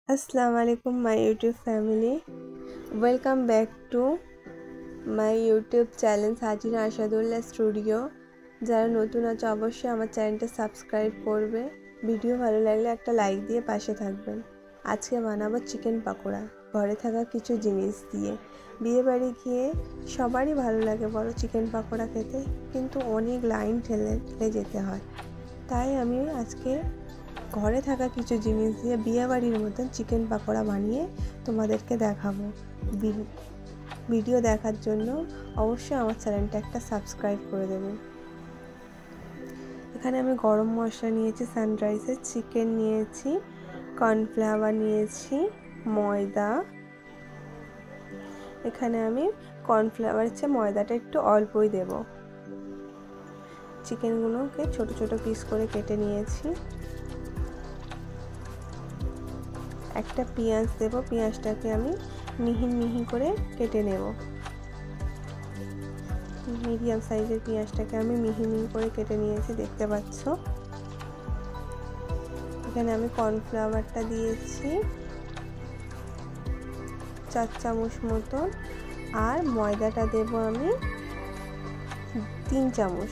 Assalamu alaikum my YouTube family. Welcome back to my YouTube channel Sajina Arshadullah Studio. যারা নতুন আছে অবশ্যই আমার চ্যানেলটা সাবস্ক্রাইব করবে। ভিডিও ভালো লাগলে একটা লাইক দিয়ে পাশে থাকবেন। আজকে বানাবো চিকেন পাকোড়া ঘরে থাকা কিছু জিনিস দিয়ে। বিয়ে বাড়ি গিয়ে সবারই ভালো লাগে বড় চিকেন পাকোড়া খেতে, কিন্তু অনেক লাইন ঠেলে যেতে হয়। তাই আমি আজকে ঘরে থাকা কিছু জিনিস দিয়ে বিয়েবাড়ির মতন চিকেন পাকোড়া বানিয়ে তোমাদেরকে দেখাবো। ভিডিও দেখার জন্য অবশ্যই আমার চ্যানেলটা একটা সাবস্ক্রাইব করে দেবেন। এখানে আমি গরম মশলা নিয়েছি, সানরাইজের চিকেন নিয়েছি, কর্নফ্লাওয়ার নিয়েছি, ময়দা। এখানে আমি কর্নফ্লাওয়ারের চেয়ে ময়দাটা একটু অল্পই দেব। চিকেনগুলোকে ছোট ছোট পিস করে কেটে নিয়েছি। একটা পেঁয়াজ দেব, পেঁয়াজটাকে আমি মিহি মিহি করে কেটে নেব। মিডিয়াম সাইজের পেঁয়াজটাকে আমি মিহি মিহি করে কেটে নিয়েছি, দেখতে পাচ্ছ। এখানে আমি কর্নফ্লাওয়ারটা দিয়েছি 4 চামচ মতন, আর ময়দাটা দেব আমি 3 চামচ।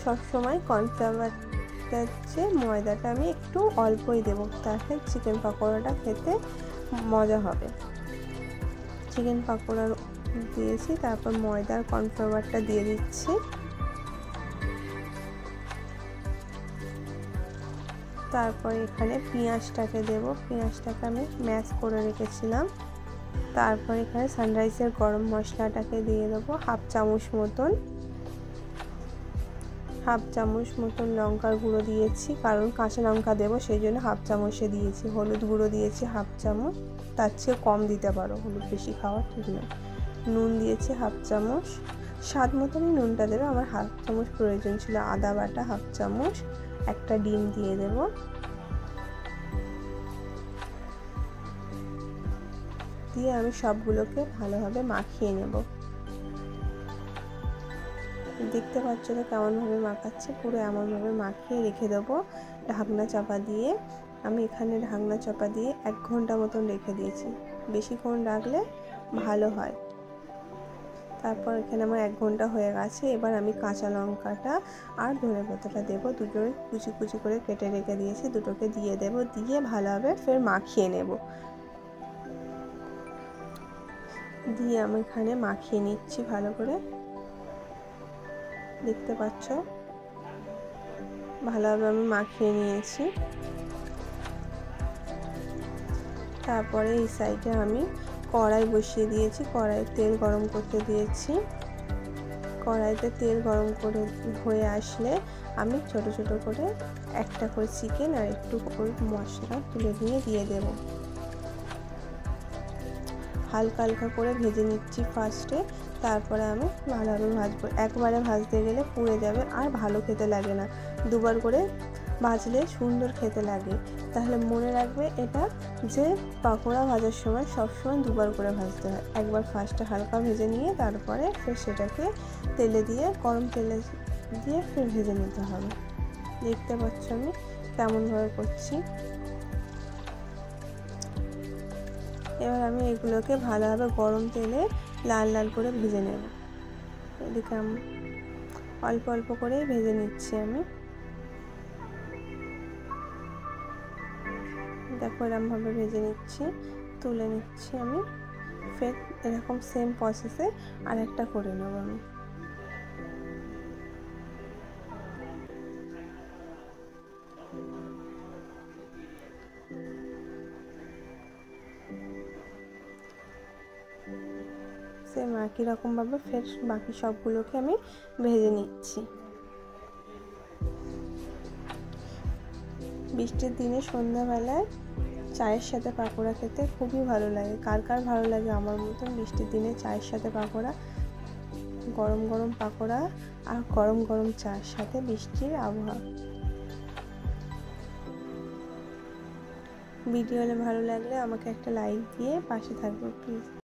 সবসময় কর্নফ্লাওয়ার ময়দাটা আমি একটু অল্পই দেবো, তাহলে চিকেন পাকোড়াটা খেতে মজা হবে। চিকেন পাকোড়া দিয়েছি, তারপর ময়দার কর্নফ্লাওয়ারটা দিয়ে দিচ্ছি। তারপর এখানে পেঁয়াজটাকে দেব, পেঁয়াজটাকে আমি ম্যাশ করে রেখেছিলাম। তারপর এখানে সানরাইজের গরম মশলাটাকে দিয়ে দেবো হাফ চামচ মতন লঙ্কার গুঁড়ো দিয়েছি, কারণ কাঁচা লঙ্কা দেবো সেই জন্য হাফ চামচে দিয়েছি। হলুদ গুঁড়ো দিয়েছি হাফ চামচ, তার চেয়ে কম দিতে পারো, হলুদ বেশি খাওয়া ঠিক নয়। নুন দিয়েছি হাফ চামচ, স্বাদ মতনই নুনটা দেবে, আমার হাফ চামচ প্রয়োজন ছিল। আদা বাটা হাফ চামচ, একটা ডিম দিয়ে দেব। দিয়ে আমি সবগুলোকে ভালোভাবে মাখিয়ে নেব। দেখতে পাচ্ছ তো কেমনভাবে মাখাচ্ছি, পুরো এমনভাবে মাখিয়ে রেখে দেবো ঢাকনা চাপা দিয়ে। আমি এখানে ঢাকনা চাপা দিয়ে 1 ঘন্টা মতন রেখে দিয়েছি, বেশিক্ষণ রাখলে ভালো হয়। তারপর এখানে আমার 1 ঘন্টা হয়ে গেছে। এবার আমি কাঁচা লঙ্কাটা আর ধনেপাতাটা দেবো, দুটোই কুচি কুচি করে কেটে রেখে দিয়েছি, দুটোকে দিয়ে দেব। দিয়ে ভালোভাবে ফের মাখিয়ে নেব। দিয়ে আমি এখানে মাখিয়ে নিচ্ছি ভালো করে, দেখতে পাচ্ছ ভালোভাবে আমি মাখিয়ে নিয়েছি। তারপরে এই সাইডে আমি কড়াই বসিয়ে দিয়েছি, কড়াইতে তেল গরম করতে দিয়েছি। কড়াইতে তেল গরম করে হয়ে আসলে আমি ছোট ছোট করে একটা করে চিকেন আর একটু করে মশলা তুলে নিয়ে দিয়ে দেব। হালকা হালকা করে ভেজে নিচ্ছি ফার্স্টে, তারপরে আমি ভালোভাবে ভাজবো। একবারে ভাজতে গেলে পুড়ে যাবে আর ভালো খেতে লাগে না, দুবার করে ভাজলে সুন্দর খেতে লাগে। তাহলে মনে রাখবে এটা, যে পাকোড়া ভাজার সময় সবসময় দুবার করে ভাজতে হয়। একবার ফার্স্টে হালকা ভেজে নিয়ে তারপরে ফের সেটাকে তেলে দিয়ে, গরম তেলে দিয়ে ফের ভেজে নিতে হবে। দেখতে পাচ্ছ আমি কেমনভাবে করছি। এবার আমি এগুলোকে ভালোভাবে গরম তেলে লাল লাল করে ভেজে নেব। এদিকে আমি অল্প অল্প করে ভেজে নিচ্ছি। আমি দেখো এরকমভাবে ভেজে নিচ্ছি, তুলে নিচ্ছি। আমি ফের এরকম সেম প্রসেসে আরেকটা করে নেব। আমি সেম একই রকমভাবে ফের বাকি সবগুলোকে আমি ভেজে নিচ্ছি। বৃষ্টির দিনে সন্ধ্যাবেলায় চায়ের সাথে পাকোড়া খেতে খুবই ভালো লাগে। কার কার ভালো লাগে আমার মতন বৃষ্টির দিনে চায়ের সাথে পাকোড়া, গরম গরম পাকোড়া আর গরম গরম চায়ের সাথে বৃষ্টির আবহাওয়া। ভিডিও ভালো লাগলে আমাকে একটা লাইক দিয়ে পাশে থাকবে প্লিজ।